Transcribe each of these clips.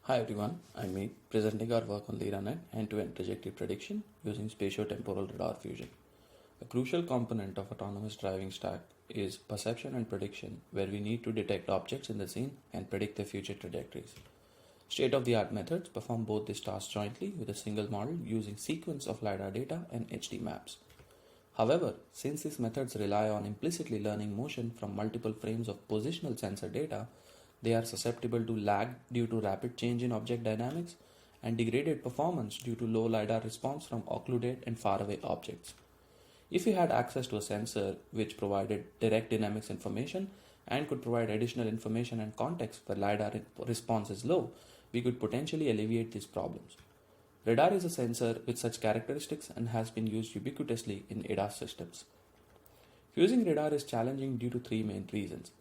Hi everyone, I'm me, presenting our work on LIRANet end-to-end trajectory prediction using spatiotemporal radar fusion. A crucial component of autonomous driving stack is perception and prediction, where we need to detect objects in the scene and predict their future trajectories. State-of-the-art methods perform both these tasks jointly with a single model using sequence of LiDAR data and HD maps. However, since these methods rely on implicitly learning motion from multiple frames of positional sensor data, they are susceptible to lag due to rapid change in object dynamics and degraded performance due to low LiDAR response from occluded and faraway objects. If we had access to a sensor which provided direct dynamics information and could provide additional information and context where LiDAR response is low, we could potentially alleviate these problems. Radar is a sensor with such characteristics and has been used ubiquitously in ADAS systems. Fusing radar is challenging due to three main reasons: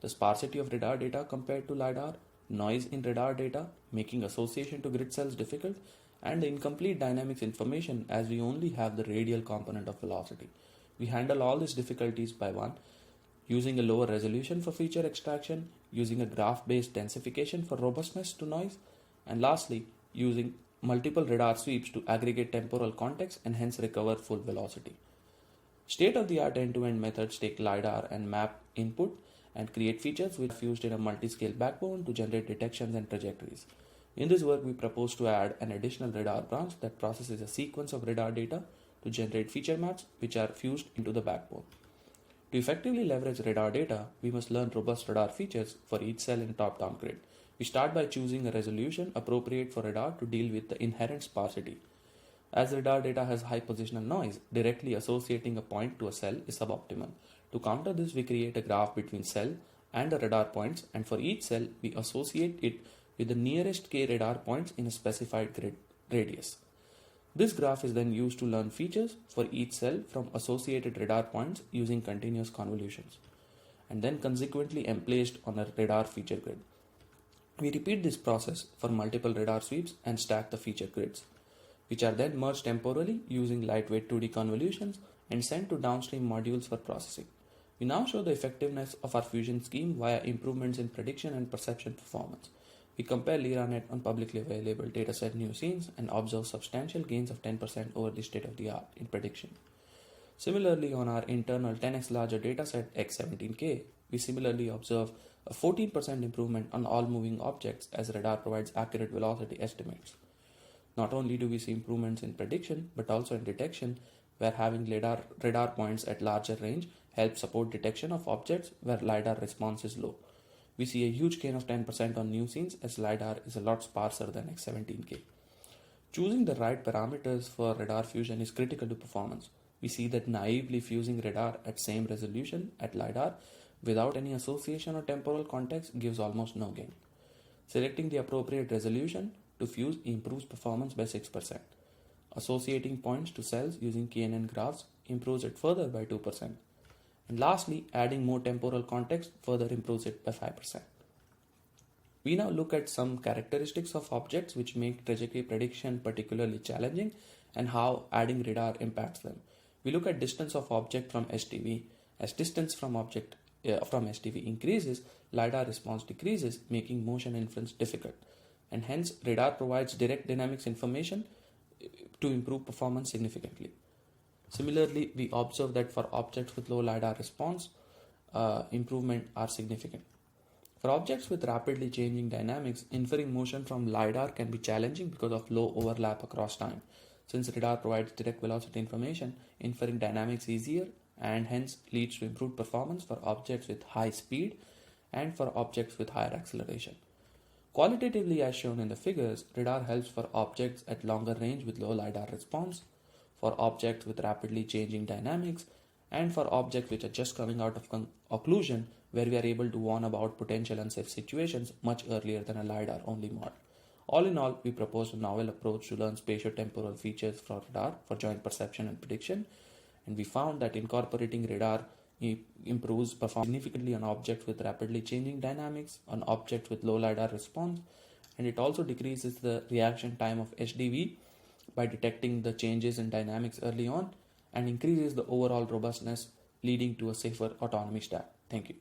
the sparsity of radar data compared to LiDAR, noise in radar data, making association to grid cells difficult, and the incomplete dynamics information as we only have the radial component of velocity. We handle all these difficulties by using a lower resolution for feature extraction, using a graph-based densification for robustness to noise, and lastly, using multiple radar sweeps to aggregate temporal context and hence recover full velocity. State-of-the-art end-to-end methods take LiDAR and map input and create features which are fused in a multi-scale backbone to generate detections and trajectories. In this work, we propose to add an additional radar branch that processes a sequence of radar data to generate feature maps which are fused into the backbone. To effectively leverage radar data, we must learn robust radar features for each cell in top-down grid. We start by choosing a resolution appropriate for radar to deal with the inherent sparsity. As radar data has high positional noise, directly associating a point to a cell is suboptimal. To counter this, we create a graph between cell and the radar points, and for each cell, we associate it with the nearest k radar points in a specified grid radius. This graph is then used to learn features for each cell from associated radar points using continuous convolutions, and then consequently emplaced on a radar feature grid. We repeat this process for multiple radar sweeps and stack the feature grids, which are then merged temporally using lightweight 2D convolutions and sent to downstream modules for processing. We now show the effectiveness of our fusion scheme via improvements in prediction and perception performance. We compare LIRANet on publicly available dataset new scenes and observe substantial gains of 10% over the state of the art in prediction. Similarly, on our internal 10x larger dataset X17K, we similarly observe a 14% improvement on all moving objects as radar provides accurate velocity estimates. Not only do we see improvements in prediction, but also in detection, where having radar points at larger range helps support detection of objects where LiDAR response is low. We see a huge gain of 10% on new scenes as LiDAR is a lot sparser than X17K. Choosing the right parameters for radar fusion is critical to performance. We see that naively fusing radar at same resolution at LiDAR without any association or temporal context gives almost no gain. Selecting the appropriate resolution to fuse improves performance by 6%. Associating points to cells using KNN graphs improves it further by 2%. And lastly, adding more temporal context further improves it by 5%. We now look at some characteristics of objects which make trajectory prediction particularly challenging and how adding radar impacts them. We look at distance of object from SDV. As distance from SDV increases, LiDAR response decreases, making motion inference difficult. And hence, radar provides direct dynamics information to improve performance significantly. Similarly, we observe that for objects with low LiDAR response, improvement are significant. For objects with rapidly changing dynamics, inferring motion from LiDAR can be challenging because of low overlap across time. Since radar provides direct velocity information, inferring dynamics easier and hence leads to improved performance for objects with high speed and for objects with higher acceleration. Qualitatively, as shown in the figures, radar helps for objects at longer range with low LiDAR response, for objects with rapidly changing dynamics, and for objects which are just coming out of occlusion, where we are able to warn about potential unsafe situations much earlier than a LiDAR-only model. All in all, we proposed a novel approach to learn spatiotemporal features for radar for joint perception and prediction, and we found that incorporating radar improves performance significantly on objects with rapidly changing dynamics, on objects with low LiDAR response, and it also decreases the reaction time of SDV by detecting the changes in dynamics early on and increases the overall robustness, leading to a safer autonomy stack. Thank you.